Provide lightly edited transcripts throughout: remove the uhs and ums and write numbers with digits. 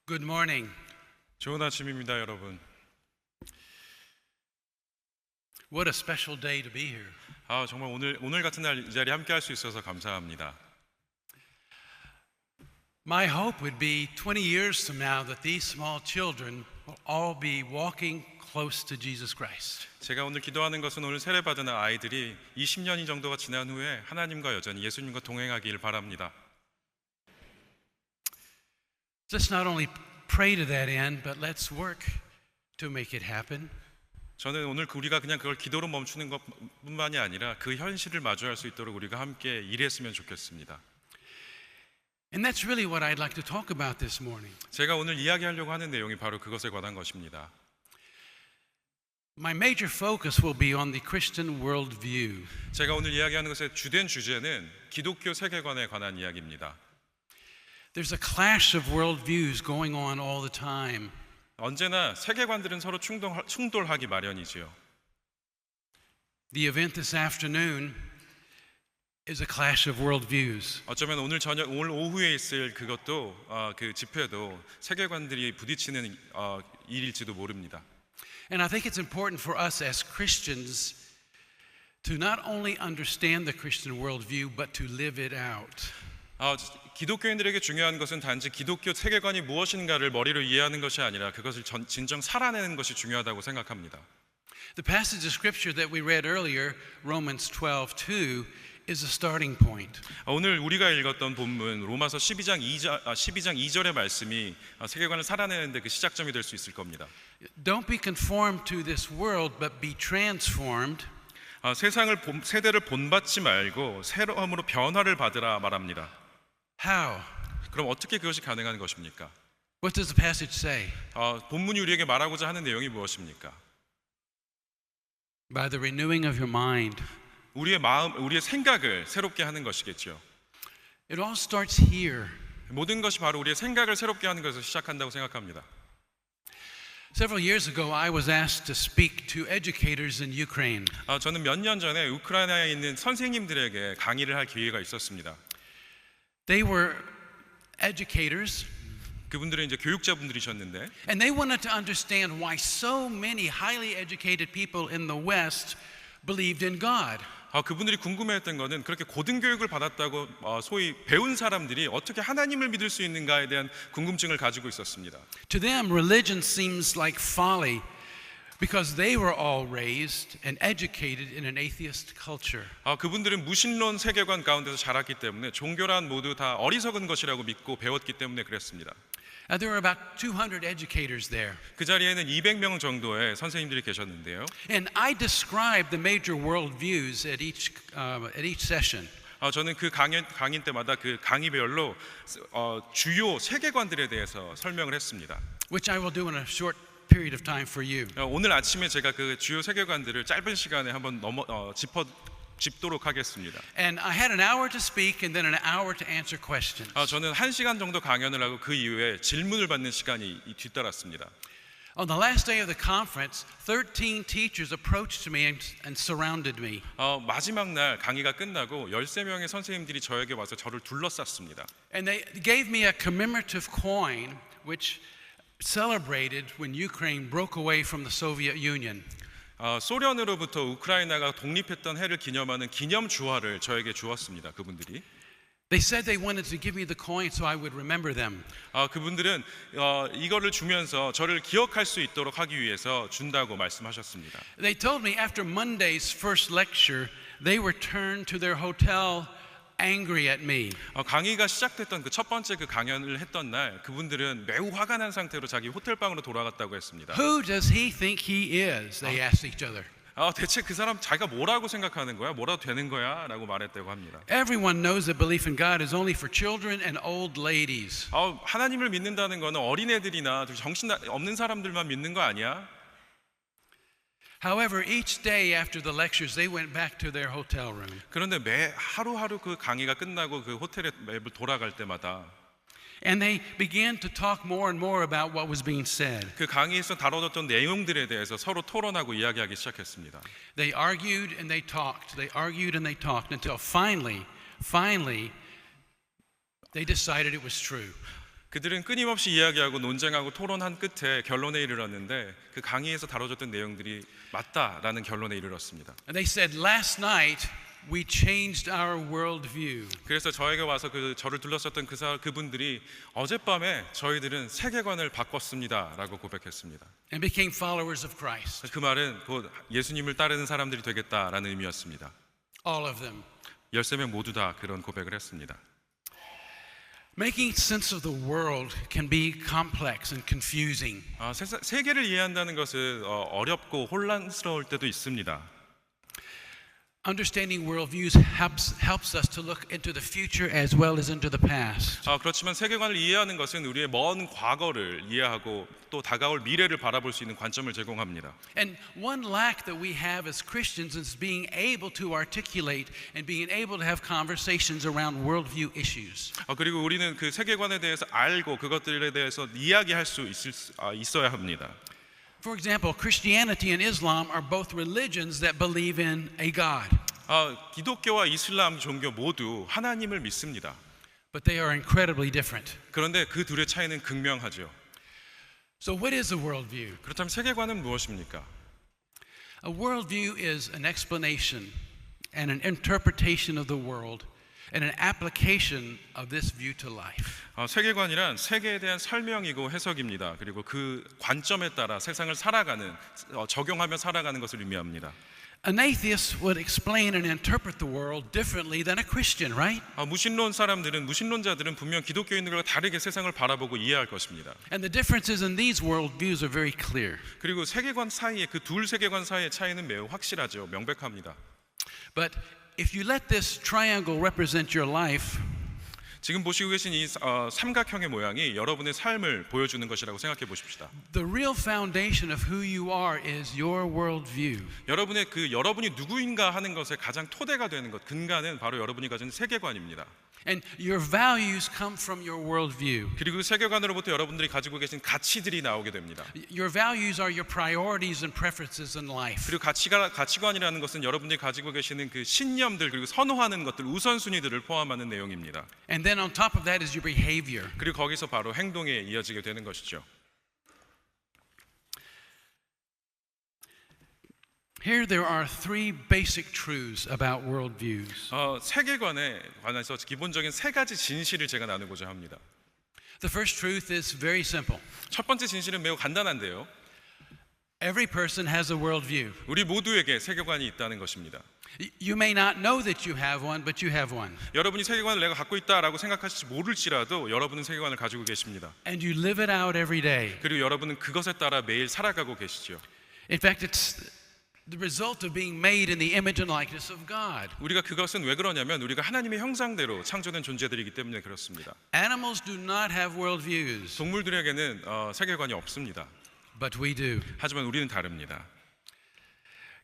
Good morning. 좋은 아침입니다, 여러분. What a special day to be here. 정말 오늘 같은 날 이 자리에 함께 할 수 있어서 감사합니다. My hope would be 20 years from now that these small children will all be walking close to Jesus Christ. 제가 오늘 기도하는 것은 오늘 세례받은 아이들이 20년이 정도가 지난 후에 하나님과 여전히 예수님과 동행하길 바랍니다. Let's not only pray to that end, but let's work to make it happen. 저는 오늘 우리가 그냥 그걸 기도로 멈추는 것뿐만이 아니라 그 현실을 마주할 수 있도록 우리가 함께 일했으면 좋겠습니다. And that's really what I'd like to talk about this morning. 제가 오늘 이야기하려고 하는 내용이 바로 그것에 관한 것입니다. My major focus will be on the Christian worldview. 제가 오늘 이야기하는 것의 주된 주제는 기독교 세계관에 관한 이야기입니다. There's a clash of worldviews going on all the time. 언제나 세계관들은 서로 충돌하기 마련이지요. The event this afternoon is a clash of worldviews. 어쩌면 오늘 오후에 있을 그것도 그 집회도 세계관들이 부딪히는 일일지도 모릅니다. And I think it's important for us as Christians to not only understand the Christian worldview, but to live it out. 기독교인들에게 중요한 것은 단지 기독교 세계관이 무엇인가를 머리로 이해하는 것이 아니라 그것을 진정 살아내는 것이 중요하다고 생각합니다. The passage of scripture that we read earlier, Romans 12:2, is a starting point. 오늘 우리가 읽었던 본문 로마서 12장 2절의 말씀이 세계관을 살아내는데 그 시작점이 될 수 있을 겁니다. Don't be conformed to this world, but be transformed. 세대를 본받지 말고 새로움으로 변화를 받으라 말합니다. How? 그럼 어떻게 그것이 가능한 것입니까? What does the passage say? 본문이 우리에게 말하고자 하는 내용이 무엇입니까? By the renewing of your mind. 우리의 마음, 우리의 생각을 새롭게 하는 것이겠죠. It all starts here. 모든 것이 바로 우리의 생각을 새롭게 하는 것에서 시작한다고 생각합니다. Several years ago, I was asked to speak to educators in Ukraine. 저는 몇 년 전에 우크라이나에 있는 선생님들에게 강의를 할 기회가 있었습니다. They were educators. 그분들은 이제 교육자분들이셨는데, And they wanted to understand why so many highly educated people in the West believed in God. 그분들이 궁금해했던 것은 그렇게 고등 교육을 받았다고 소위 배운 사람들이 어떻게 하나님을 믿을 수 있는가에 대한 궁금증을 가지고 있었습니다. To them, religion seems like folly because they were all raised and educated in an atheist culture. 그분들은 무신론 세계관 가운데서 자랐기 때문에 종교란 모두 다 어리석은 것이라고 믿고 배웠기 때문에 그랬습니다. There were about 200 educators there. 그 자리에는 200명 정도의 선생님들이 계셨는데요. And I described the major worldviews at each session. 저는 그 강의 때마다 그 강의별로 주요 세계관들에 대해서 설명을 했습니다. Which I will do in a short period of time for you. 오늘 아침에 제가 그 주요 세계관들을 짧은 시간에 한번 짚도록 하겠습니다. And I had an hour to speak and then an hour to answer questions. 저는 1시간 정도 강연을 하고 그 이후에 질문을 받는 시간이 뒤따랐습니다. On the last day of the conference, 13 teachers approached me and surrounded me. 마지막 날 강의가 끝나고 13명의 선생님들이 저에게 와서 저를 둘러쌌습니다. And they gave me a commemorative coin which celebrated when Ukraine broke away from the Soviet Union. 소련으로부터 우크라이나가 독립했던 해를 기념하는 기념 주화를 저에게 주었습니다. 그분들이. They said they wanted to give me the coin so I would remember them. 그분들은 이거를 주면서 저를 기억할 수 있도록 하기 위해서 준다고 말씀하셨습니다. They told me after Monday's first lecture, they returned to their hotel angry at me. 강의가 시작됐던 그 첫 번째 그 강연을 했던 날 그분들은 매우 화가 난 상태로 자기 호텔 방으로 돌아갔다고 했습니다. Who does he think he is? They asked each other. 대체 그 사람 자기가 뭐라고 생각하는 거야? 뭐라도 되는 거야? 라고 말했다고 합니다. Everyone knows that belief in God is only for children and old ladies. 하나님을 믿는다는 거는 어린애들이나 정신 없는 사람들만 믿는 거 아니야? However, each day after the lectures, they went back to their hotel room. 그런데 매 하루하루 그 강의가 끝나고 그 호텔에 매번 돌아갈 때마다 And they began to talk more and more about what was being said. 그 강의에서 다뤄졌던 내용들에 대해서 서로 토론하고 이야기하기 시작했습니다. They argued and they talked. They argued and they talked until finally, they decided it was true. 그들은 끊임없이 이야기하고 논쟁하고 토론한 끝에 결론에 이르렀는데 그 강의에서 다뤄졌던 내용들이 맞다라는 결론에 이르렀습니다. And they said, last night we changed our worldview. 그래서 저에게 와서 저를 둘러쌌던 그분들이 어젯밤에 저희들은 세계관을 바꿨습니다라고 고백했습니다. And became followers of Christ. 그 말은 곧 예수님을 따르는 사람들이 되겠다라는 의미였습니다. All of them. 13명 모두 다 그런 고백을 했습니다. Making sense of the world can be complex and confusing. 세계를 이해한다는 것은 어렵고 혼란스러울 때도 있습니다. Understanding worldviews helps us to look into the future as well as into the past. 그렇지만 세계관을 이해하는 것은 우리의 먼 과거를 이해하고 또 다가올 미래를 바라볼 수 있는 관점을 제공합니다. And one lack that we have as Christians is being able to articulate and being able to have conversations around worldview issues. 그리고 우리는 그 세계관에 대해서 알고 그것들에 대해서 이야기할 수 있어야 합니다. For example, Christianity and Islam are both religions that believe in a God. 기독교와 이슬람 종교 모두 하나님을 믿습니다. But they are incredibly different. 그런데 그 둘의 차이는 극명하죠. So what is a worldview? 그렇다면 세계관은 무엇입니까? A worldview is an explanation and an interpretation of the world and an application of this view to life. 세계관이란 세계에 대한 설명이고 해석입니다. 그리고 그 관점에 따라 세상을 살아가는 적용하며 살아가는 것을 의미합니다. An atheist would explain and interpret the world differently than a Christian, right? 무신론자들은 분명 기독교인들과 다르게 세상을 바라보고 이해할 것입니다. And the differences in these worldviews are very clear. 그리고 세계관 사이에 그 둘 세계관 사이의 차이는 매우 확실하죠. 명백합니다. But if you let this triangle represent your life, 지금 보시고 계신 이 삼각형의 모양이 여러분의 삶을 보여주는 것이라고 생각해 보십시다. the real foundation of who you are is your worldview. 여러분이 누구인가 하는 것의 가장 토대가 되는 것, 근간은 바로 여러분이 가진 세계관입니다. And your values come from your worldview. 그리고 세계관으로부터 여러분들이 가지고 계신 가치들이 나오게 됩니다. Your values are your priorities and preferences in life. 그리고 가치관이라는 것은 여러분들이 가지고 계시는 그 신념들 그리고 선호하는 것들, 우선순위들을 포함하는 내용입니다. And then on top of that is your behavior. 그리고 거기서 바로 행동에 이어지게 되는 것이죠. Here there are three basic truths about worldviews. 세계관에 관해서 기본적인 세 가지 진실을 제가 나누고자 합니다. The first truth is very simple. 첫 번째 진실은 매우 간단한데요. Every person has a worldview. 우리 모두에게 세계관이 있다는 것입니다. You may not know that you have one, but you have one. 여러분이 세계관을 내가 갖고 있다라고 생각하실지 모를지라도 여러분은 세계관을 가지고 계십니다. And you live it out every day. 그리고 여러분은 그것에 따라 매일 살아가고 계시죠. In fact, it's the result of being made in the image and likeness of God. 우리가 그것은 왜 그러냐면 우리가 하나님의 형상대로 창조된 존재들이기 때문에 그렇습니다. Animals do not have worldviews, 동물들에게는 세계관이 없습니다. but we do. 하지만 우리는 다릅니다.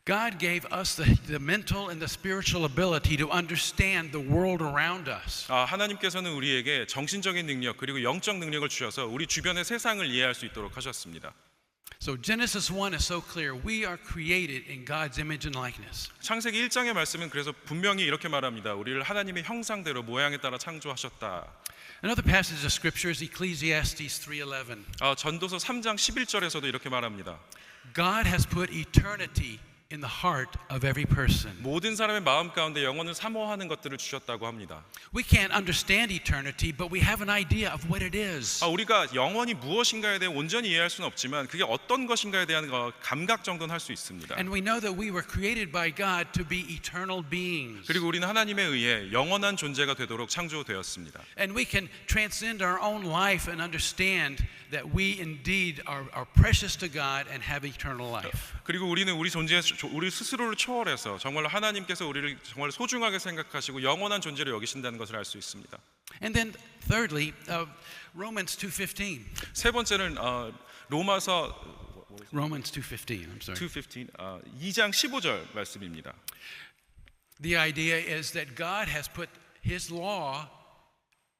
God gave us the mental and the spiritual ability to understand the world around us. 하나님께서는 우리에게 정신적인 능력 그리고 영적 능력을 주셔서 우리 주변의 세상을 이해할 수 있도록 하셨습니다. So Genesis 1 is so clear. We are created in God's image and likeness. 창세기 1장의 말씀은 그래서 분명히 이렇게 말합니다. 우리를 하나님의 형상대로 모양에 따라 창조하셨다. Another passage of scripture is Ecclesiastes 3:11. 전도서 3장 11절에서도 이렇게 말합니다. God has put eternity in the heart of every person. 모든 사람의 마음 가운데 영원을 사모하는 것들을 주셨다고 합니다. We can't understand eternity, but we have an idea of what it is. 우리가 영원이 무엇인가에 대해 온전히 이해할 수는 없지만 그게 어떤 것인가에 대한 감각 정도는 할 수 있습니다. And we know that we were created by God to be eternal beings. 그리고 우리는 하나님에 의해 영원한 존재가 되도록 창조되었습니다. And we can transcend our own life and understand that we indeed are precious to God and have eternal life. 그리고 우리는 우리 스스로를 초월해서 정말로 하나님께서 우리를 정말 소중하게 생각하시고 영원한 존재로 여기신다는 것을 알 수 있습니다. And then thirdly, Romans 2:15. 세 번째는 로마서 Romans 2:15. I'm sorry. 2장 15절 말씀입니다. The idea is that God has put His law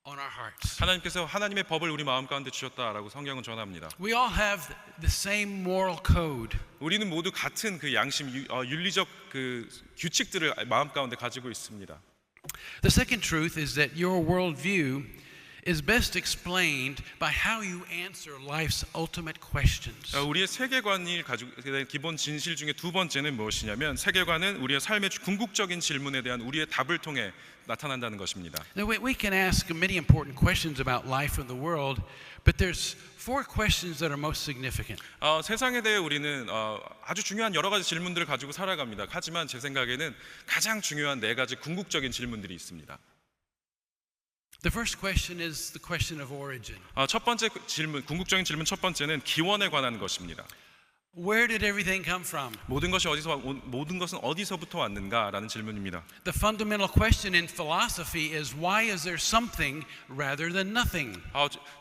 on our hearts. 하나님께서 하나님의 법을 우리 마음 가운데 주셨다라고 성경은 전합니다. We all have the same moral code. 우리는 모두 같은 그 양심, 윤리적 그 규칙들을 마음 가운데 가지고 있습니다. The second truth is that your worldview is best explained by how you answer life's ultimate questions. 우리의 세계관이 가지고 있는 기본 진실 중에 두 번째는 무엇이냐면 세계관은 우리의 삶의 궁극적인 질문에 대한 우리의 답을 통해 나타난다는 것입니다. Now, we can ask many important questions about life and the world, but there's four questions that are most significant. 세상에 대해 우리는 아주 중요한 여러 가지 질문들을 가지고 살아갑니다. 하지만 제 생각에는 가장 중요한 네 가지 궁극적인 질문들이 있습니다. The first question is the question of origin. 첫 번째 질문, 궁극적인 질문 첫 번째는 기원에 관한 것입니다. Where did everything come from? 모든 것은 어디서부터 왔는가라는 질문입니다. The fundamental question in philosophy is why is there something rather than nothing?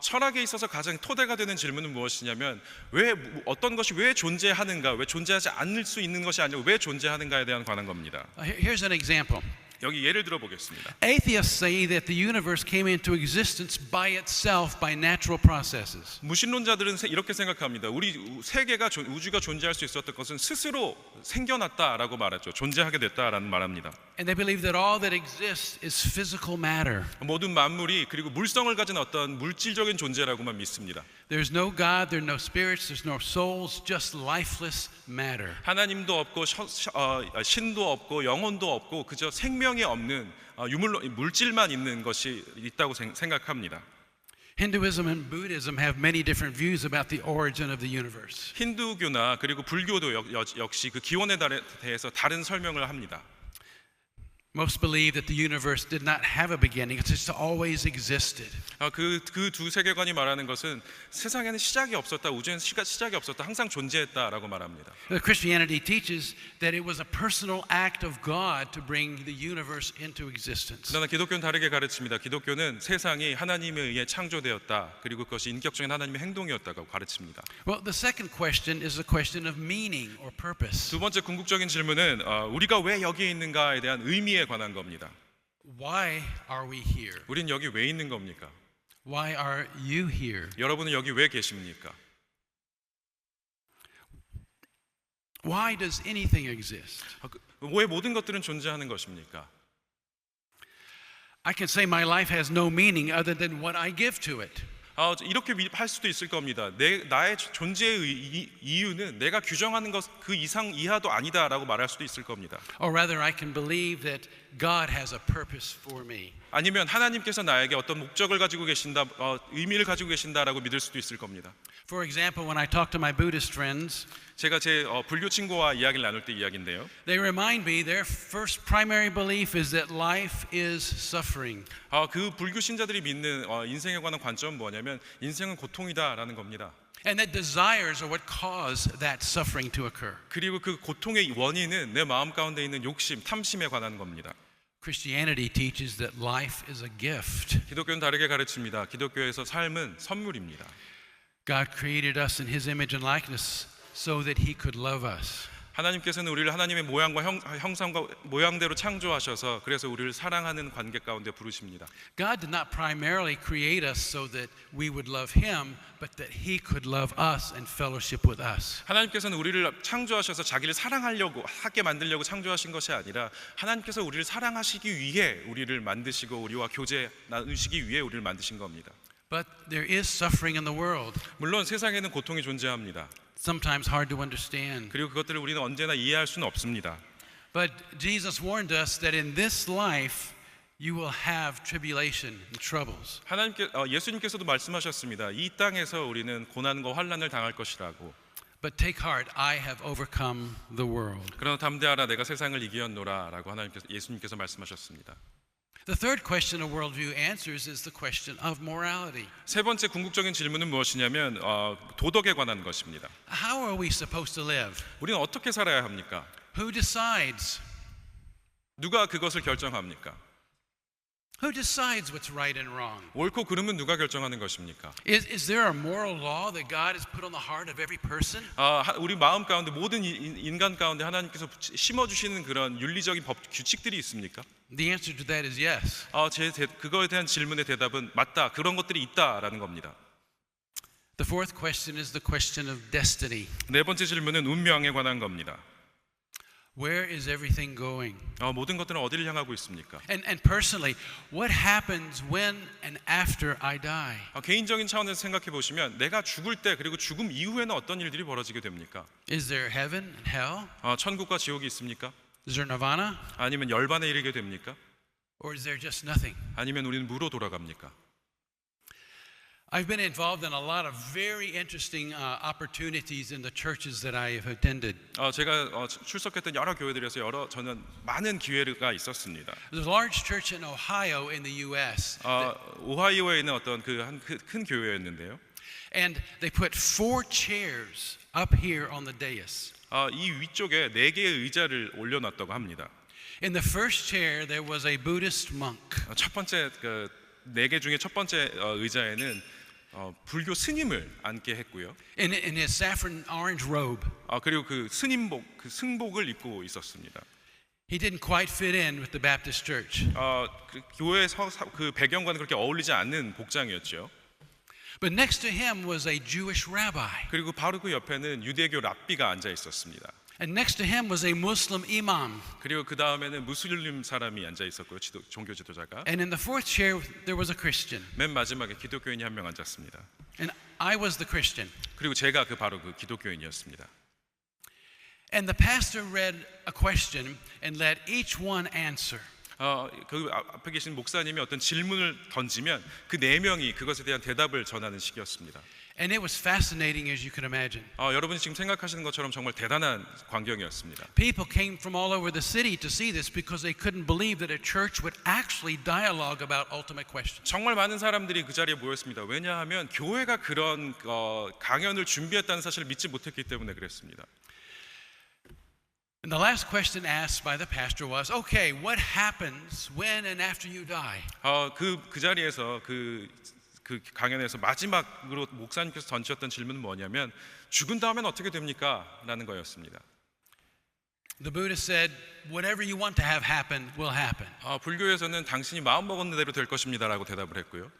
철학에 있어서 가장 토대가 되는 질문은 무엇이냐면 왜 어떤 것이 왜 존재하는가, 왜 존재하지 않을 수 있는 것이 아니고 왜 존재하는가에 대한 관한 겁니다. Here's an example. 여기 예를 들어 보겠습니다. Atheists say that the universe came into existence by itself by natural processes. 무신론자들은 이렇게 생각합니다. 우리 세계가 우주가 존재할 수 있었던 것은 스스로 생겨났다라고 말하죠. 존재하게 됐다라는 말합니다. And they believe that all that exists is physical matter. 모든 만물이 그리고 물성을 가진 어떤 물질적인 존재라고만 믿습니다. There's no God, there's no spirits, there's no souls, just lifeless matter. 하나님도 없고 신도 없고 영혼도 없고 그저 생명이 없는 물질만 있는 것이 있다고 생각합니다. Hinduism and Buddhism have many different views about the origin of the universe. 힌두교나 그리고 불교도 역시 그 기원에 대해서 다른 설명을 합니다. Most believe that the universe did not have a beginning, it's just always existed. 그 두 세계관이 말하는 것은 세상에는 시작이 없었다, 우주에는 시작이 없었다, 항상 존재했다라고 말합니다. Christianity teaches that it was a personal act of God to bring the universe into existence. 그러나 기독교는 다르게 가르칩니다. 기독교는 세상이 하나님에 의해 창조되었다, 그리고 그것이 인격적인 하나님의 행동이었다고 가르칩니다. Well, the second question is the question of meaning or purpose. 두 번째 궁극적인 질문은 우리가 왜 여기에 있는가에 대한 의미에 관한 겁니다. Why are we here? 우린 여기 왜 있는 겁니까? Why are you here? 여러분은 여기 왜 계십니까? Why does anything exist? 왜 모든 것들은 존재하는 것입니까? I can say my life has no meaning other than what I give to it. 이렇게 할 수도 있을 겁니다. 나의 존재의 이유는 내가 규정하는 것 그 이상 이하도 아니다라고 말할 수도 있을 겁니다. Or rather, I can believe that God has a purpose for me. 아니면 하나님께서 나에게 어떤 목적을 가지고 계신다, 의미를 가지고 계신다라고 믿을 수도 있을 겁니다. For example, when I talk to my Buddhist friends, 제가 제 불교 친구와 이야기를 나눌 때 이야기인데요. they remind me their first primary belief is that life is suffering. 그 불교 신자들이 믿는 인생에 관한 관점은 뭐냐면 인생은 고통이다라는 겁니다. And that desires are what cause that suffering to occur. 그리고 그 고통의 원인은 내 마음 가운데 있는 욕심, 탐심에 관한 겁니다. Christianity teaches that life is a gift. 기독교는 다르게 가르칩니다. 기독교에서 삶은 선물입니다. God created us in His image and likeness so that He could love us. 하나님께서는 우리를 하나님의 모양과 형상과 모양대로 창조하셔서 그래서 우리를 사랑하는 관계 가운데 부르십니다. God did not primarily create us so that we would love Him, but that He could love us and fellowship with us. 하나님께서는 우리를 창조하셔서 자기를 사랑하려고 하게 만들려고 창조하신 것이 아니라 하나님께서 우리를 사랑하시기 위해 우리를 만드시고 우리와 교제 나누시기 위해 우리를 만드신 겁니다. But there is suffering in the world. 물론 세상에는 고통이 존재합니다. Sometimes hard to understand. 그리고 그것들을 우리는 언제나 이해할 수는 없습니다. But Jesus warned us that in this life you will have tribulation and troubles. 예수님께서도 말씀하셨습니다. 이 땅에서 우리는 고난과 환난을 당할 것이라고. But take heart, I have overcome the world. 그러나 담대하라, 내가 세상을 이기었노라라고 예수님께서 말씀하셨습니다. The third question a worldview answers is the question of morality. 세 번째 궁극적인 질문은 무엇이냐면 도덕에 관한 것입니다. How are we supposed to live? 우리는 어떻게 살아야 합니까? Who decides? 누가 그것을 결정합니까? Who decides what's right and wrong? 옳고 그름은 누가 결정하는 것입니까? Is there a moral law that God has put on the heart of every person? 우리 마음 가운데 모든 인간 가운데 하나님께서 심어주시는 그런 윤리적인 법 규칙들이 있습니까? The answer to that is yes. 그거에 대한 질문의 대답은 맞다. 그런 것들이 있다라는 겁니다. The fourth question is the question of destiny. 네 번째 질문은 운명에 관한 겁니다. Where is everything going? 모든 것들은 어디를 향하고 있습니까? And personally, what happens when and after I die? 개인적인 차원에서 생각해 보시면 내가 죽을 때 그리고 죽음 이후에는 어떤 일들이 벌어지게 됩니까? Is there heaven and hell? 천국과 지옥이 있습니까? Is there nirvana? 아니면 열반에 이르게 됩니까? Or is there just nothing? 아니면 우리는 무로 돌아갑니까? I've been involved in a lot of very interesting opportunities in the churches that I have attended. 제가 출석했던 여러 교회들에서 저는 많은 기회가 있었습니다. There's a large church in Ohio in the U.S. 오하이오에 있는 어떤 큰 교회였는데요. And they put 4 chairs up here on the dais. 이 위쪽에 4개의 의자를 올려놨다고 합니다. In the first chair there was a Buddhist monk. 첫 번째 4개 중에 첫 번째 의자에는 불교 스님을 앉게 했고요. In his saffron orange robe. 그리고 그 스님복, 그 승복을 입고 있었습니다. He didn't quite fit in with the Baptist church. 그 교회 그 배경과는 그렇게 어울리지 않는 복장이었죠. But next to him was a Jewish rabbi. 그리고 바로 그 옆에는 유대교 랍비가 앉아 있었습니다. And next to him was a Muslim imam. 그리고 그 다음에는 무슬림 사람이 앉아 있었고요, 종교 지도자가. And in the fourth chair there was a Christian. 맨 마지막에 기독교인이 한 명 앉았습니다. And I was the Christian. 그리고 제가 바로 그 기독교인이었습니다. And the pastor read a question and let each one answer. 그 앞에 계신 목사님이 어떤 질문을 던지면 그 4명이 그것에 대한 대답을 전하는 식이었습니다. And it was fascinating as you can imagine. 여러분이 지금 생각하시는 것처럼 정말 대단한 광경이었습니다. People came from all over the city to see this because they couldn't believe that a church would actually dialogue about ultimate questions. 정말 많은 사람들이 그 자리에 모였습니다. 왜냐하면 교회가 그런 강연을 준비했다는 사실을 믿지 못했기 때문에 그랬습니다. And the last question asked by the pastor was, okay, what happens when and after you die? 그 자리에서 그 강연에서 마지막으로 목사님께서 던졌던 질문은 뭐냐면 죽은 다음엔 어떻게 됩니까? 라는 거였습니다. The Buddha said, whatever you want to have happen will happen. 불교에서는 당신이 마음 먹은 대로 될 것입니다라고 대답을 했고요.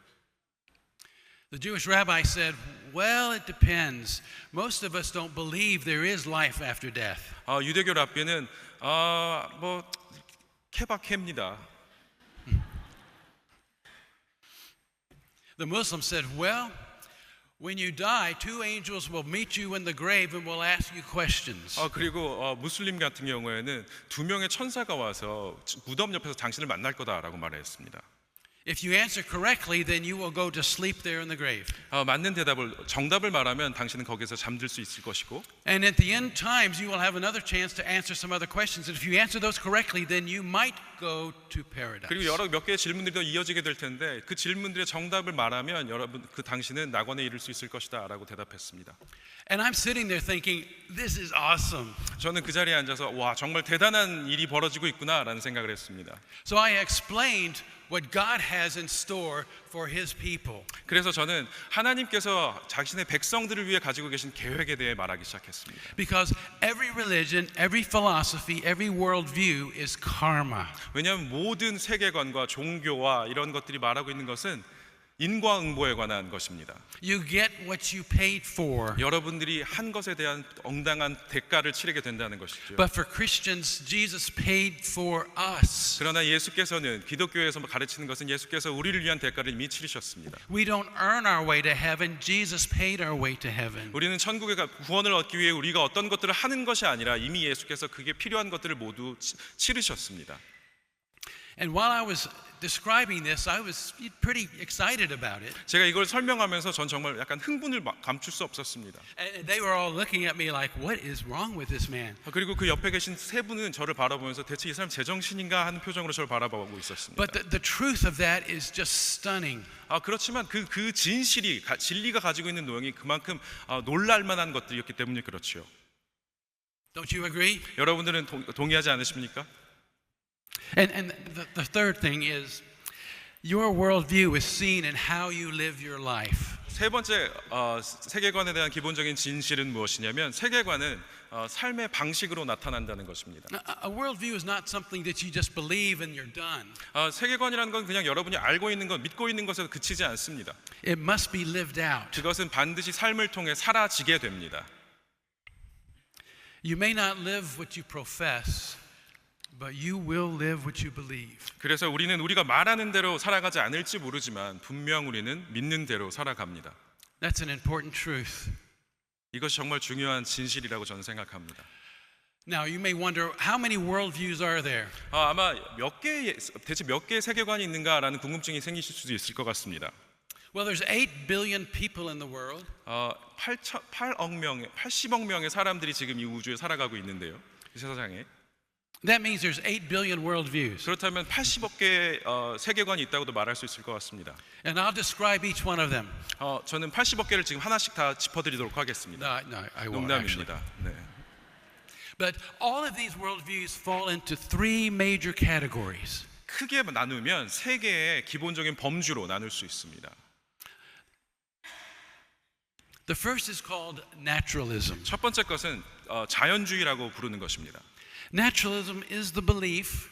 The Jewish rabbi said, well, it depends. Most of us don't believe there is life after death. 유대교 랍비는 뭐 케바케입니다. The Muslim said, well, when you die, 2 angels will meet you in the grave and will ask you questions. 그리고 무슬림 같은 경우에는 2명의 천사가 와서 무덤 옆에서 당신을 만날 거다라고 말했습니다. If you answer correctly, then you will go to sleep there in the grave. 맞는 정답을 말하면 당신은 거기서 잠들 수 있을 것이고. And at the end times, you will have another chance to answer some other questions. And if you answer those correctly, then you might go to paradise. 그리고 몇 개의 질문들이 더 이어지게 될 텐데 그 질문들의 정답을 말하면 당신은 낙원에 이를 수 있을 것이다라고 대답했습니다. And I'm sitting there thinking, this is awesome. 저는 그 자리에 앉아서 와 정말 대단한 일이 벌어지고 있구나라는 생각을 했습니다. So I explained what God has in store for His people. 그래서 저는 하나님께서 자신의 백성들을 위해 가지고 계신 계획에 대해 말하기 시작했습니다. Because every religion, every philosophy, every worldview is karma. 왜냐하면 모든 세계관과 종교와 이런 것들이 말하고 있는 것은 인과응보에 관한 것입니다. You get what you paid for. 여러분들이 한 것에 대한 엉당한 대가를 치르게 된다는 것이죠. But for Christians, Jesus paid for us. 그러나 예수께서는 기독교에서 가르치는 것은 예수께서 우리를 위한 대가를 이미 치르셨습니다. We don't earn our way to heaven. Jesus paid our way to heaven. 우리는 천국에 구원을 얻기 위해 우리가 어떤 것들을 하는 것이 아니라 이미 예수께서 그게 필요한 것들을 모두 치르셨습니다. And while I was describing this, I was pretty excited about it. 제가 이걸 설명하면서 전 정말 약간 흥분을 감출 수 없었습니다. And they were all looking at me like, what is wrong with this man? 그리고 그 옆에 계신 3분은 저를 바라보면서 대체 이 사람 제정신인가 하는 표정으로 저를 바라보고 있었습니다. But the truth of that is just stunning. 그렇지만 그 진리가 가지고 있는 내용이 그만큼 놀랄 만한 것들이었기 때문에 그렇지요. Don't you agree? 여러분들은 동의하지 않으십니까? And the third thing is your worldview is seen in how you live your life. 세 번째 세계관에 대한 기본적인 진실은 무엇이냐면 세계관은 삶의 방식으로 나타난다는 것입니다. A worldview is not something that you just believe and you're done. 세계관이라는 건 그냥 여러분이 알고 있는 것, 믿고 있는 것에 그치지 않습니다. It must be lived out. 그것은 반드시 삶을 통해 사라지게 됩니다. You may not live what you profess, but you will live what you believe. 그래서 우리는 우리가 말하는 대로 살아가지 않을지 모르지만 분명 우리는 믿는 대로 살아갑니다. That's an important truth. 이것이 정말 중요한 진실이라고 저는 생각합니다. Now, you may wonder, how many worldviews are there? 아마 대체 몇 개의 세계관이 있는가라는 궁금증이 생기실 수도 있을 것 같습니다. Well, there's 8 billion people in the world. 80억 명의 사람들이 지금 이 우주에 살아가고 있는데요. 이 세상에. That means there's 8 billion worldviews. 그렇다면 80억 개의 세계관이 있다고도 말할 수 있을 것 같습니다. And I'll describe each one of them. 저는 80억 개를 지금 하나씩 다 짚어드리도록 하겠습니다. No, I won't actually. 농담입니다. 네. But all of these worldviews fall into 3 major categories. 크게 나누면 세 개의 기본적인 범주로 나눌 수 있습니다. The first is called naturalism. 첫 번째 것은 자연주의라고 부르는 것입니다. Naturalism is the belief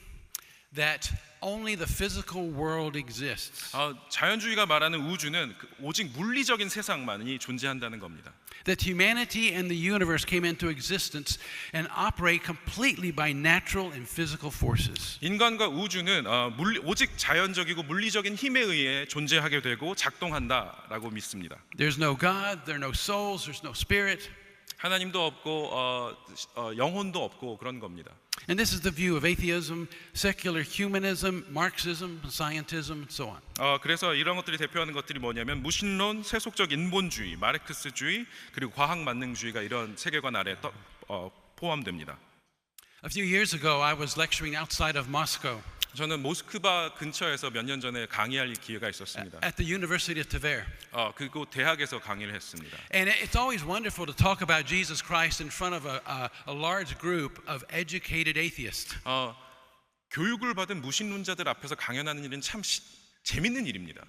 that only the physical world exists. 자연주의가 말하는 우주는 오직 물리적인 세상만이 존재한다는 겁니다. That humanity and the universe came into existence and operate completely by natural and physical forces. 인간과 우주는 오직 자연적이고 물리적인 힘에 의해 존재하게 되고 작동한다라고 믿습니다. There's no God, there are no souls, there's no spirit. 하나님도 없고 영혼도 없고 그런 겁니다. And this is the view of atheism, secular humanism, Marxism, scientism, and so on. 그래서 이런 것들이 대표하는 것들이 뭐냐면 무신론, 세속적 인본주의, 마르크스주의 그리고 과학만능주의가 이런 세계관 아래 포함됩니다. A few years ago, I was lecturing outside of Moscow 저는 모스크바 근처에서 몇 년 전에 강의할 기회가 있었습니다. at the University of Tver. 그리고 대학에서 강의를 했습니다. And it's always wonderful to talk about Jesus Christ in front of a large group of educated atheists. 교육을 받은 무신론자들 앞에서 강연하는 일은 참 재밌는 일입니다.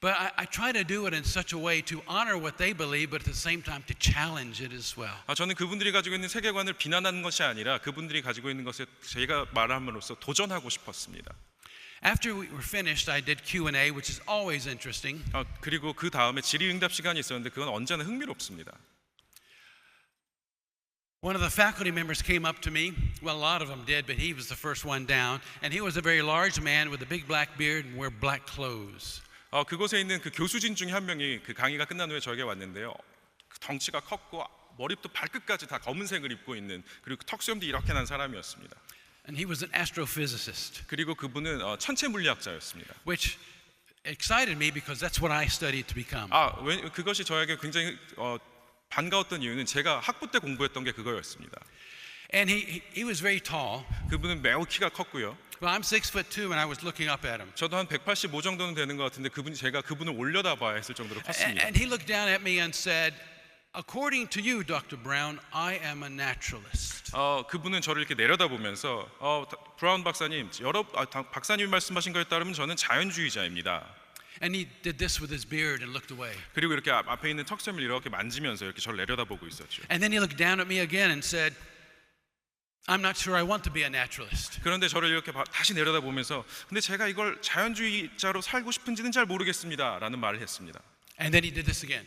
But I try to do it in such a way to honor what they believe, but at the same time to challenge it as well. 저는 그분들이 가지고 있는 세계관을 비난하는 것이 아니라 그분들이 가지고 있는 것에 제가 말함으로써 도전하고 싶었습니다. After we were finished, I did Q&A, which is always interesting. 그리고 그 다음에 질의응답 시간이 있었는데 그건 언제나 흥미롭습니다. One of the faculty members came up to me. Well, a lot of them did, but he was the first one down. And he was a very large man with a big black beard and wore black clothes. 그곳에 있는 그 교수진 중에 한 명이 그 강의가 끝난 후에 저에게 왔는데요. 그 덩치가 컸고 머리부터 발끝까지 다 검은색을 입고 있는 그리고 턱수염도 이렇게 난 사람이었습니다. And he was an astrophysicist, 그리고 그분은 천체 물리학자였습니다. which excited me because that's what I studied to become. 그것이 저에게 굉장히 반가웠던 이유는 제가 학부 때 공부했던 게 그거였습니다. And he was very tall. 그분은 매우 키가 컸고요. Well, I'm 6'2", and I was looking up at him. 저도 한 185 정도는 되는 것 같은데 제가 그분을 올려다봐야 했을 정도로 컸습니다. And he looked down at me and said, "According to you, Dr. Brown, I am a naturalist." 그분은 저를 이렇게 내려다보면서 브라운 박사님, 박사님이 말씀하신 거에 따르면 저는 자연주의자입니다. And he did this with his beard and looked away. 그리고 이렇게 앞에 있는 턱수염을 이렇게 만지면서 이렇게 저를 내려다보고 있었죠. And then he looked down at me again and said, "I'm not sure I want to be a naturalist." 그런데 저를 이렇게 다시 내려다보면서 근데 제가 이걸 자연주의자로 살고 싶은지는 잘 모르겠습니다라는 말을 했습니다. And then he did this again.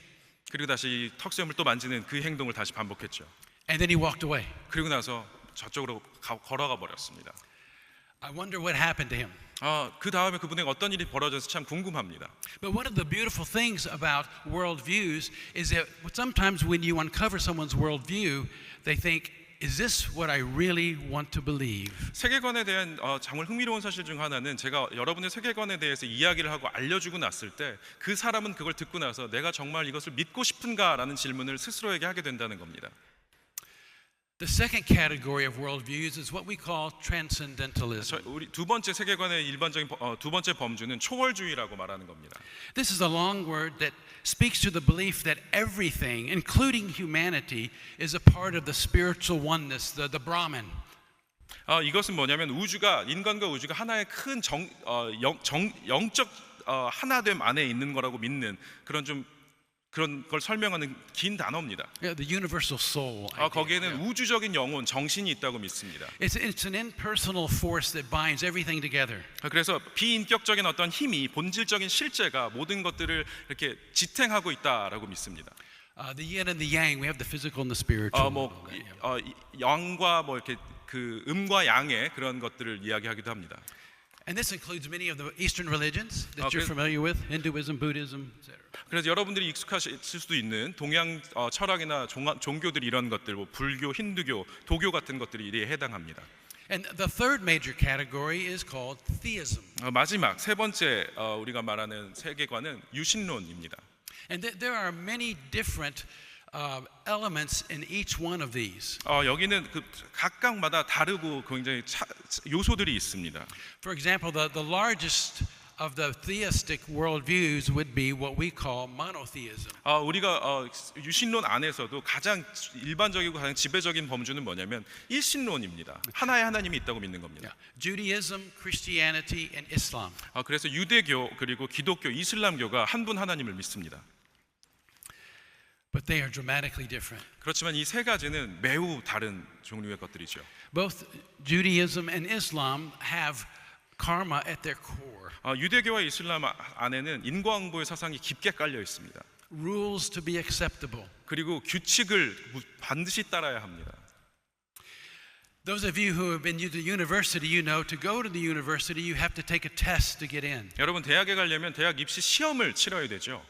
그리고 다시 턱수염을 또 만지는 그 행동을 다시 반복했죠. And then he walked away. 그리고 나서 저쪽으로 걸어가 버렸습니다. I wonder what happened to him. 그 다음에 그분에게 어떤 일이 벌어져서 참 궁금합니다. But one of the beautiful things about worldviews is that sometimes when you uncover someone's worldview, they think, "Is this what I really want to believe?" 세계관에 대한 정말 흥미로운 사실 중 하나는 제가 여러분의 세계관에 대해서 이야기를 하고 알려주고 났을 때 그 사람은 그걸 듣고 나서 내가 정말 이것을 믿고 싶은가라는 질문을 스스로에게 하게 된다는 겁니다. The second category of worldviews is what we call transcendentalism. 우리 두 번째 세계관의 일반적인 두 번째 범주는 초월주의라고 말하는 겁니다. This is a long word that speaks to the belief that everything, including humanity, is a part of the spiritual oneness, the Brahman. 이것은 뭐냐면 인간과 우주가 하나의 큰 영적 하나됨 안에 있는 거라고 믿는 그런 걸 설명하는 긴 단어입니다. The universal soul. 거기에는 우주적인 영혼, 정신이 있다고 믿습니다. It's an impersonal force that binds everything together. 그래서 비인격적인 어떤 힘이 본질적인 실제가 모든 것들을 이렇게 지탱하고 있다라고 믿습니다. The yin and the yang. We have the physical and the spiritual. 영과 뭐 이렇게 그 음과 양의 그런 것들을 이야기하기도 합니다. And this includes many of the Eastern religions that you're 그래서- familiar with, Hinduism, Buddhism, etc. 그래서 여러분들이 익숙하실 수도 있는 동양 철학이나 종교들이 이런 것들, 뭐 불교, 힌두교, 도교 같은 것들이 이에 해당합니다. And the third major category is called theism. 마지막 세 번째 우리가 말하는 세계관은 유신론입니다. And there are many different elements in each one of these. 여기는 그 각각마다 다르고 굉장히 요소들이 있습니다. For example, the largest of the theistic worldviews would be what we call monotheism. 우리가 유신론 안에서도 가장 일반적이고 가장 지배적인 범주는 뭐냐면 일신론입니다. 하나의 하나님이 있다고 믿는 겁니다. Judaism, Christianity, and Islam. 그래서 유대교 그리고 기독교, 이슬람교가 한 분 하나님을 믿습니다. But they are dramatically different. 그렇지만 이 세 가지는 매우 다른 종류의 것들이죠. Both Judaism and Islam have karma at their core. 유대교와 이슬람 안에는 인과응보의 사상이 깊게 깔려 있습니다. Rules to be acceptable. 그리고 규칙을 반드시 따라야 합니다. Those of you who have been to the university, you know, to go to the university, you have to take a test to get in. 여러분 대학에 가려면 대학 입시 시험을 치러야 되죠.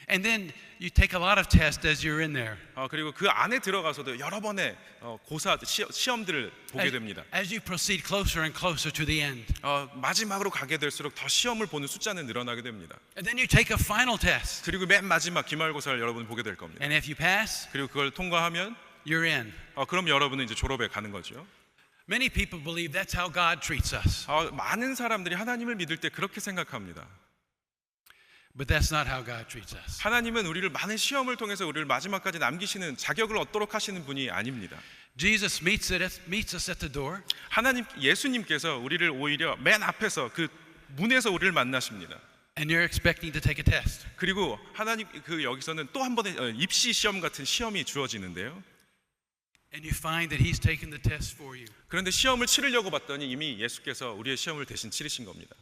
And then you take a lot of tests as you're in there. 그리고 그 안에 들어가서도 여러 번의 고사 시험들을 보게 됩니다. As you proceed closer and closer to the end. 마지막으로 가게 될수록 더 시험을 보는 숫자는 늘어나게 됩니다. And then you take a final test. 그리고 맨 마지막 기말고사를 여러분 보게 될 겁니다. And if you pass, 그리고 그걸 통과하면 you're in. 그럼 여러분은 이제 졸업에 가는 거죠. Many people believe that's how God treats us. 많은 사람들이 하나님을 믿을 때 그렇게 생각합니다. But that's not how God treats us. 하나님은 우리를 많은 시험을 통해서 우리를 마지막까지 남기시는 자격을 얻도록 하시는 분이 아닙니다. Jesus meets us at the door. 예수님께서 우리를 오히려 맨 앞에서 그 문에서 우리를 만나십니다. And you're expecting to take a test. 그리고 하나님 여기서는 또 한 번의 입시 시험 같은 시험이 주어지는데요. And you find that He's taken the test for you. 그런데 시험을 치르려고 봤더니 이미 예수께서 우리의 시험을 대신 치르신 겁니다.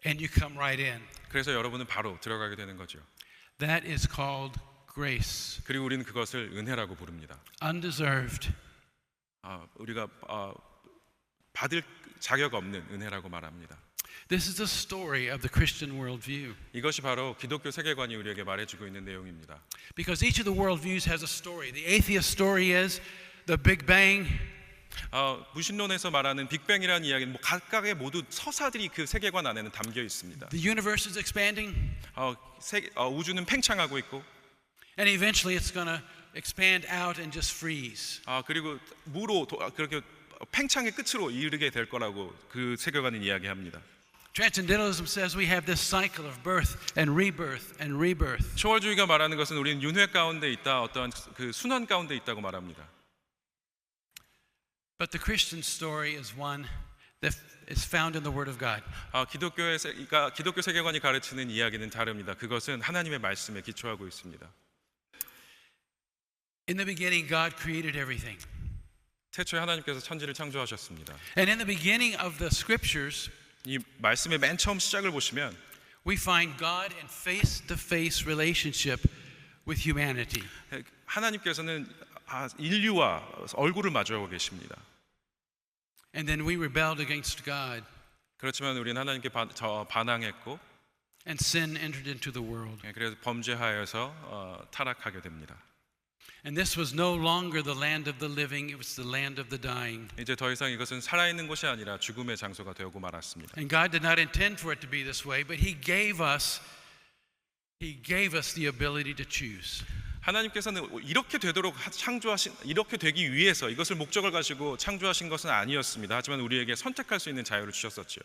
And you come right in. 그래서 여러분은 바로 들어가게 되는 거죠. That is called grace. 그리고 우리는 그것을 은혜라고 부릅니다. Undeserved. 우리가 받을 자격 없는 은혜라고 말합니다. This is the story of the Christian worldview. 이것이 바로 기독교 세계관이 우리에게 말해주고 있는 내용입니다. Because each of the worldviews has a story. The atheist story is the Big Bang. 무신론에서 말하는 빅뱅이라는 이야기는 각각의 모두 서사들이 그 세계관 안에는 담겨 있습니다. The universe is expanding. 우주는 팽창하고 있고. And eventually it's going to expand out and just freeze. 그리고 무로 그렇게 팽창의 끝으로 이르게 될 거라고 그 세계관은 이야기합니다. Transcendentalism says we have this cycle of birth and rebirth and rebirth. 초월주의가 말하는 것은 우리는 윤회 가운데 있다, 어떠한 그 순환 가운데 있다고 말합니다. But the Christian story is one that is found in the Word of God. 기독교 세계관이 가르치는 이야기는 다릅니다. 그것은 하나님의 말씀에 기초하고 있습니다. In the beginning, God created everything. 태초에 하나님께서 천지를 창조하셨습니다. And in the beginning of the Scriptures, 이 말씀의 맨 처음 시작을 보시면 we find God in face-to-face relationship with humanity. 하나님께서는 인류와 얼굴을 마주하고 계십니다. And then we rebelled against God. 그렇지만 우리는 하나님께 반항했고 And sin entered into the world. 그래서 범죄하여서 타락하게 됩니다. And this was no longer the land of the living, it was the land of the dying. 이제 더 이상 이것은 살아있는 곳이 아니라 죽음의 장소가 되고 말았습니다. And God did not intend for it to be this way, but He gave us the ability to choose. 하나님께서는 이렇게 되도록 이렇게 되기 위해서 이것을 목적을 가지고 창조하신 것은 아니었습니다. 하지만 우리에게 선택할 수 있는 자유를 주셨었죠.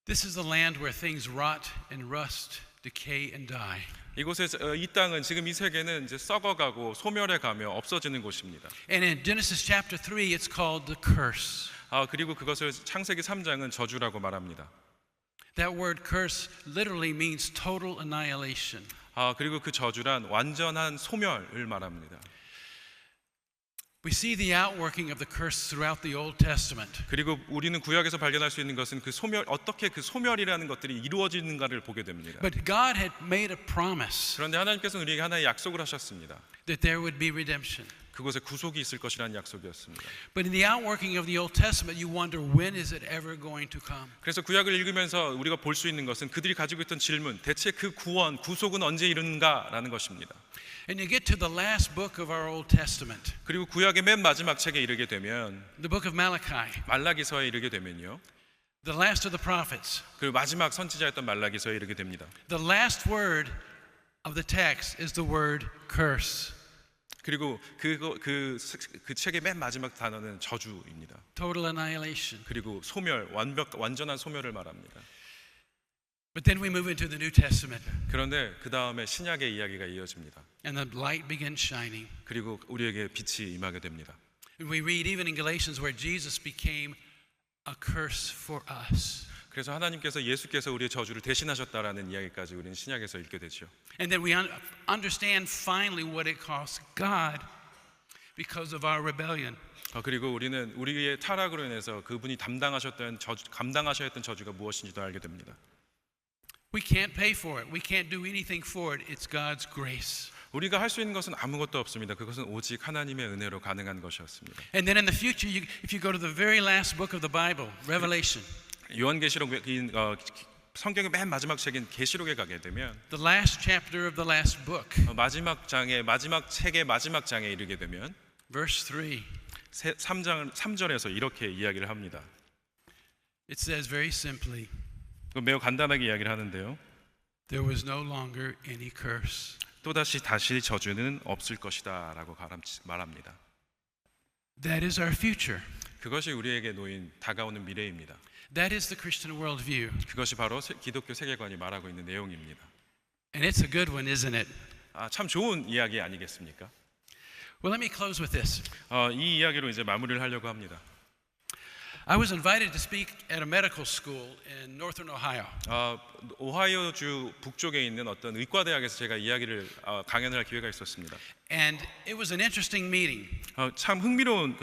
This is the land where things rot and rust, decay and die. 이 땅은 지금 이 세계는 이제 썩어가고 소멸해가며 없어지는 곳입니다. And in Genesis chapter 3, it's called the curse. 그리고 그것을 창세기 3장은 저주라고 말합니다. That word curse literally means total annihilation. 그리고 그 저주란 완전한 소멸을 말합니다. We see the outworking of the curse throughout the Old Testament. 그리고 우리는 구약에서 발견할 수 있는 것은 그 소멸 어떻게 그 소멸이라는 것들이 이루어지는가를 보게 됩니다. But God had made a promise 그런데 하나님께서는 우리에게 하나의 약속을 하셨습니다. that there would be redemption. 그곳에 구속이 있을 것이라는 약속이었습니다. But in the outworking of the Old Testament, you wonder, when is it ever going to come? 그래서 구약을 읽으면서 우리가 볼 수 있는 것은 그들이 가지고 있던 질문, 대체 그 구원, 구속은 언제 이르는가라는 것입니다. And you get to the last book of our Old Testament, 그리고 구약의 맨 마지막 책에 이르게 되면 the book of Malachi, 말라기서에 이르게 되면요, the last of the prophets. 그 마지막 선지자였던 말라기서에 이르게 됩니다. The last word of the text is the word curse. 그리고 그 책의 맨 마지막 단어는 저주입니다. Total annihilation. 그리고 소멸, 완전한 소멸을 말합니다. But then we move into the New Testament, 그런데 그 다음에 신약의 이야기가 이어집니다. and the light begins shining. 그리고 우리에게 빛이 임하게 됩니다. And we read even in Galatians where Jesus became a curse for us. 그래서 하나님께서 예수께서 우리의 저주를 대신하셨다라는 이야기까지 우리는 신약에서 읽게 되죠. And then we understand finally what it cost God because of our rebellion. 그리고 우리는 우리의 타락으로 인해서 그분이 감당하셔야 했던 저주가 무엇인지도 알게 됩니다. We can't pay for it. We can't do anything for it. It's God's grace. 우리가 할 수 있는 것은 아무것도 없습니다. 그것은 오직 하나님의 은혜로 가능한 것이었습니다. And then in the future, if you go to the very last book of the Bible, Revelation, 요한계시록 성경의 맨 마지막 책인 계시록에 가게 되면 the last chapter of the last book, 마지막 책의 마지막 장에 이르게 되면 verse 3, 3절에서 이렇게 이야기를 합니다. it says very simply, 매우 간단하게 이야기를 하는데요. there was no longer any curse. 또다시 저주는 없을 것이다라고 말합니다. That is our future. 그것이 우리에게 놓인 다가오는 미래입니다. That is the Christian worldview. 그것이 바로 기독교 세계관이 말하고 있는 내용입니다. And it's a good one, isn't it? 참 좋은 이야기 아니겠습니까? Well, let me close with this. 이 이야기로 이제 마무리를 하려고 합니다. I was invited to speak at a medical school in Northern Ohio. 오하이오주 북쪽에 있는 어떤 의과대학에서 제가 강연을 할 기회가 있었습니다. And it was an interesting meeting. 참 흥미로운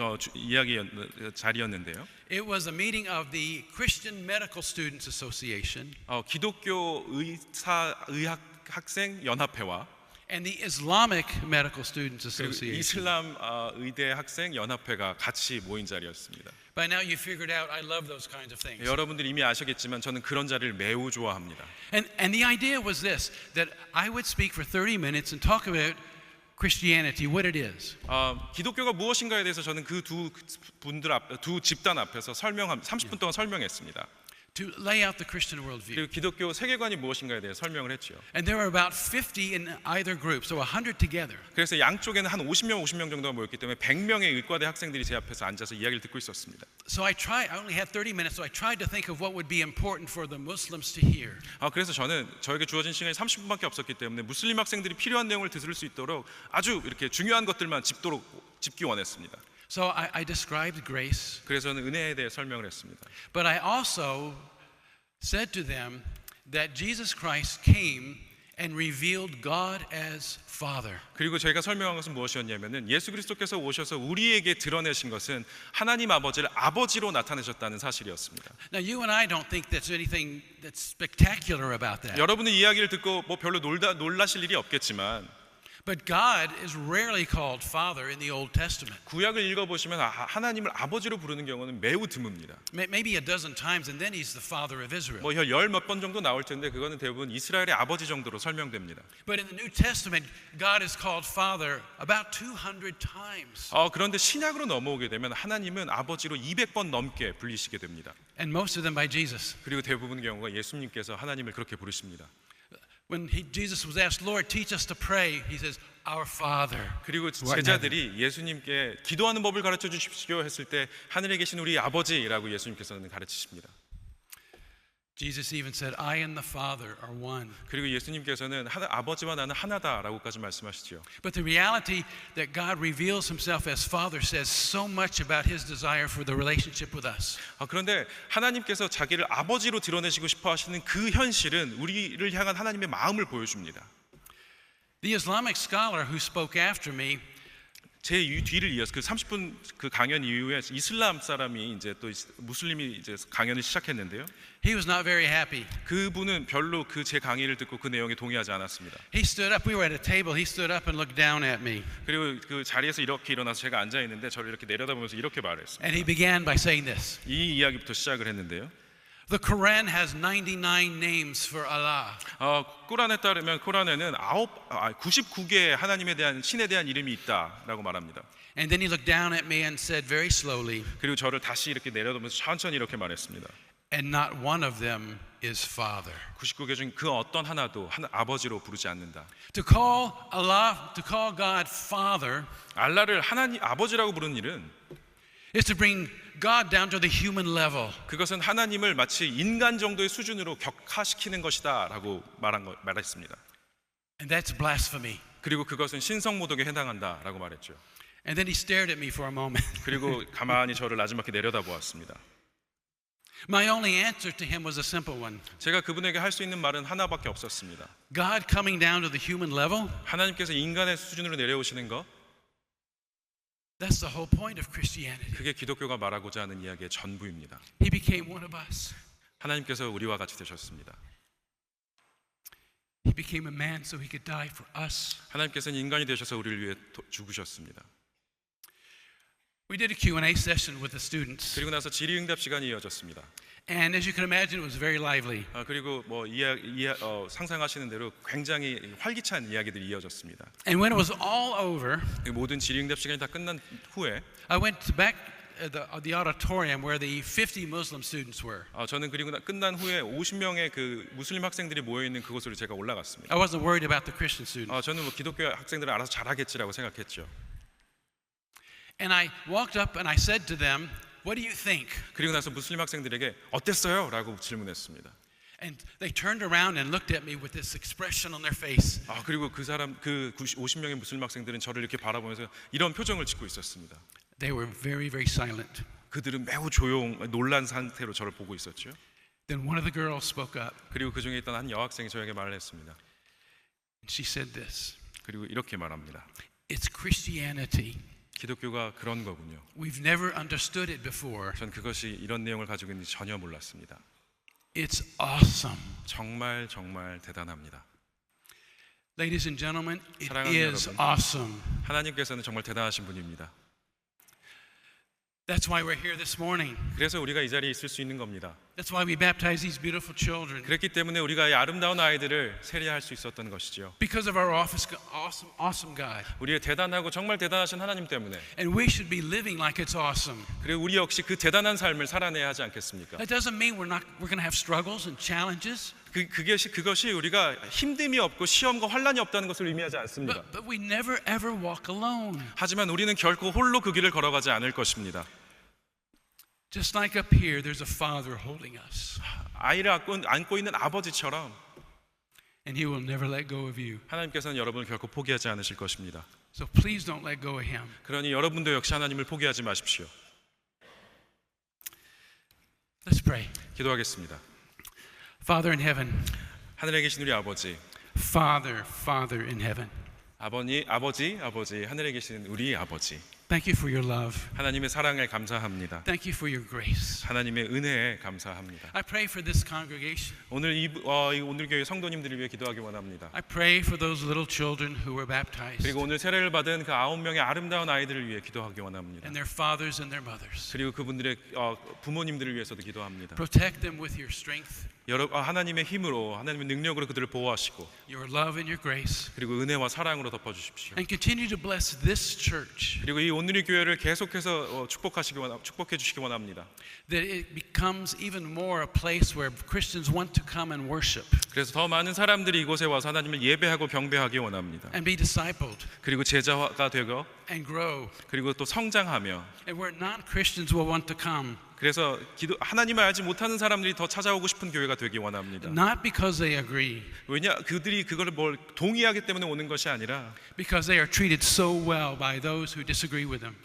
자리였는데요. It was a meeting of the Christian Medical Students Association 기독교 의학 학생 연합회와 and the Islamic Medical Students 그리고 Association. 이슬람 의대 학생 연합회가 같이 모인 자리였습니다. By now you figured out I love those kinds of things. 여러분들이 이미 아시겠지만 저는 그런 자리를 매우 좋아합니다. And the idea was this, that I would speak for 30 minutes and talk about Christianity, what it is. 기독교가 무엇인가에 대해서 저는 그 두 집단 앞에서 30분 동안 설명했습니다. To lay out the Christian worldview. 그리고 기독교 세계관이 무엇인가에 대해 설명을 했죠. And there were about 50 in either group, so 100 together. 그래서 양쪽에는 한 50명 정도가 모였기 때문에 100명의 의과대 학생들이 제 앞에서 앉아서 이야기를 듣고 있었습니다. So I only had 30 minutes, so I tried to think of what would be important for the Muslims to hear. 그래서 저에게 주어진 시간이 30분밖에 없었기 때문에 무슬림 학생들이 필요한 내용을 들을 수 있도록 아주 이렇게 중요한 것들만 짚기 원했습니다. So I described grace. 그래서 저는 은혜에 대해 설명을 했습니다. But I also said to them that Jesus Christ came and revealed God as Father. 그리고 저희가 설명한 것은 무엇이었냐면은 예수 그리스도께서 오셔서 우리에게 드러내신 것은 하나님 아버지를 아버지로 나타내셨다는 사실이었습니다. Now you and I don't think there's anything that's spectacular about that. 여러분의 이야기를 듣고 별로 놀라실 일이 없겠지만 But God is rarely called Father in the Old Testament. 구약을 읽어보시면 하나님을 아버지로 부르는 경우는 매우 드뭅니다. Maybe a dozen times, and then He's the Father of Israel. 몇 번 정도 나올 텐데 그거는 대부분 이스라엘의 아버지 정도로 설명됩니다. But in the New Testament, God is called Father about 200 times. 그런데 신약으로 넘어오게 되면 하나님은 아버지로 200번 넘게 불리시게 됩니다. And most of them by Jesus. 그리고 대부분 경우가 예수님께서 하나님을 그렇게 부르십니다. When Jesus was asked, Lord, teach us to pray, He says, Our Father. 그리고 제자들이 예수님께 기도하는 법을 가르쳐 주십시오 했을 때 하늘에 계신 우리 아버지라고 예수님께서는 가르치십니다. Jesus even said, I and the Father are one. 그리고 예수님께서는 아버지와 나는 하나다라고까지 말씀하시죠. But the reality that God reveals Himself as Father says so much about His desire for the relationship with us. 그런데 하나님께서 자기를 아버지로 드러내시고 싶어 하시는 그 현실은 우리를 향한 하나님의 마음을 보여줍니다. The Islamic scholar who spoke after me 제 뒤를 이어서 그 30분 그 강연 이후에 이슬람 사람이 이제 또 무슬림이 이제 강연을 시작했는데요. He was not very happy. 그분은 별로 그 제 강의를 듣고 그 내용에 동의하지 않았습니다. He stood up. We were at a table. He stood up and looked down at me. 그리고 그 자리에서 이렇게 일어나서 제가 앉아 있는데 저를 이렇게 내려다보면서 이렇게 말했습니다. And he began by saying this. 이 이야기부터 시작을 했는데요. The Quran has 99 names for Allah. 꾸란에 따르면 꾸란에는 99개의 하나님에 대한 신에 대한 이름이 있다라고 말합니다. And then he looked down at me and said very slowly, 그리고 저를 다시 이렇게 내려다보면서 천천히 이렇게 말했습니다. and not one of them is Father. 99개 중 그 어떤 하나도 아버지로 부르지 않는다. To call God Father 알라를 하나님 아버지라고 부르는 일은 is to bring God down to the human level. 그것은 하나님을 마치 인간 정도의 수준으로 격하시키는 것이다라고 말했습니다. And that's blasphemy. 그리고 그것은 신성모독에 해당한다라고 말했죠. And then he stared at me for a moment. 그리고 가만히 저를 나지막히 내려다보았습니다. My only answer to him was a simple one. 제가 그분에게 할 수 있는 말은 하나밖에 없었습니다. God coming down to the human level, 하나님께서 인간의 수준으로 내려오시는 것, that's the whole point of Christianity. 그게 기독교가 말하고자 하는 이야기의 전부입니다. He became one of us. 하나님께서 우리와 같이 되셨습니다. He became a man so he could die for us. 하나님께서는 인간이 되셔서 우리를 위해 죽으셨습니다. We did a Q&A session with the students. 그리고 나서 질의응답 시간이 이어졌습니다. And as you can imagine, it was very lively. 그리고 뭐 상상하시는 대로 굉장히 활기찬 이야기들이 이어졌습니다. And when it was all over, 모든 질의응답 시간이 다 끝난 후에 I went back the auditorium where the 50 Muslim students were. 저는 그리고 끝난 후에 50명의 그 무슬림 학생들이 모여 있는 그곳으로 제가 올라갔습니다. I wasn't worried about the Christian students. 저는 뭐 기독교 학생들은 알아서 잘하겠지라고 생각했죠. And I walked up and I said to them, "What do you think?" 그리고 나서 무슬림 학생들에게 어땠어요? 라고 질문했습니다. And they turned around and looked at me with this expression on their face. 그리고 그 50명의 무슬림 학생들은 저를 이렇게 바라보면서 이런 표정을 짓고 있었습니다. They were very, very silent. 그들은 매우 놀란 상태로 저를 보고 있었죠. Then one of the girls spoke up. 그리고 그 중에 있던 한 여학생이 저에게 말을 했습니다. And she said this. 그리고 이렇게 말합니다. It's Christianity. 기독교가 그런 거군요. We've never understood it before. 전 그것이 이런 내용을 가지고 있는지 전혀 몰랐습니다. It's awesome. 정말 대단합니다. Ladies and gentlemen, it 사랑하는 is 여러분. awesome. 하나님께서는 정말 대단하신 분입니다. That's why we're here this morning. 그래서 우리가 이 자리에 있을 수 있는 겁니다. That's why we baptize these beautiful children. 그랬기 때문에 우리가 이 아름다운 아이들을 세례할 수 있었던 것이죠. Because of our awesome God. 우리의 대단하고 정말 대단하신 하나님 때문에. And we should be living like it's awesome. 그리고 우리 역시 그 대단한 삶을 살아내야 하지 않겠습니까? That doesn't mean we're going to have struggles and challenges. 그것이 우리가 힘듦이 없고 시험과 환란이 없다는 것을 의미하지 않습니다. But we never ever walk alone. 하지만 우리는 결코 홀로 그 길을 걸어가지 않을 것입니다. Just like up here, there's a father holding us. 아이를 안고 있는 아버지처럼 And he will never let go of you. 하나님께서는 여러분을 결코 포기하지 않으실 것입니다. So please don't let go of him. 그러니 여러분도 역시 하나님을 포기하지 마십시오. Let's pray. 기도하겠습니다. Father in heaven. 하늘에 계신 우리 아버지. Father in heaven. 아버지, 하늘에 계신 우리 아버지. Thank you for your love. 하나님의 사랑에 감사합니다. Thank you for your grace. 하나님의 은혜에 감사합니다. I pray for this congregation. 오늘 교회 성도님들을 위해 기도하기 원합니다. I pray for those little children who were baptized 그리고 오늘 세례를 받은 그 9명의 아름다운 아이들을 위해 기도하기 원합니다. and their fathers and their mothers. 그리고 그분들의 부모님들을 위해서도 기도합니다. Protect them with your strength, 하나님의 힘으로, 하나님의 능력으로 그들을 보호하시고 your love and your grace. 그리고 은혜와 사랑으로 덮어주십시오. And continue to bless this church. 그리고 이 오늘의 교회를 계속해서 축복해 주시기 원합니다. That it becomes even more a place where Christians want to come and worship 그래서 더 많은 사람들이 이곳에 와서 하나님을 예배하고 경배하기 원합니다. and be discipled 그리고 제자가 되고 and grow. 그리고 또 성장하며 And where non-Christians will want to come, 그래서 하나님을 알지 못하는 사람들이 더 찾아오고 싶은 교회가 되기 원합니다. not because they agree, 왜냐 그들이 그거를 동의하기 때문에 오는 것이 아니라 because they are treated so well by those who disagree with them.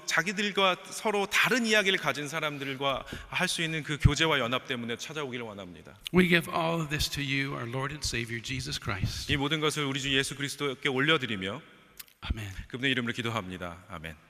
자기들과 서로 다른 이야기를 가진 사람들과 할 수 있는 그 교제와 연합 때문에 찾아오기를 원합니다. We give all of this to you, our Lord and Savior, Jesus Christ. 이 모든 것을 우리 주 예수 그리스도께 올려드리며 Amen. 그분의 이름으로 기도합니다. 아멘.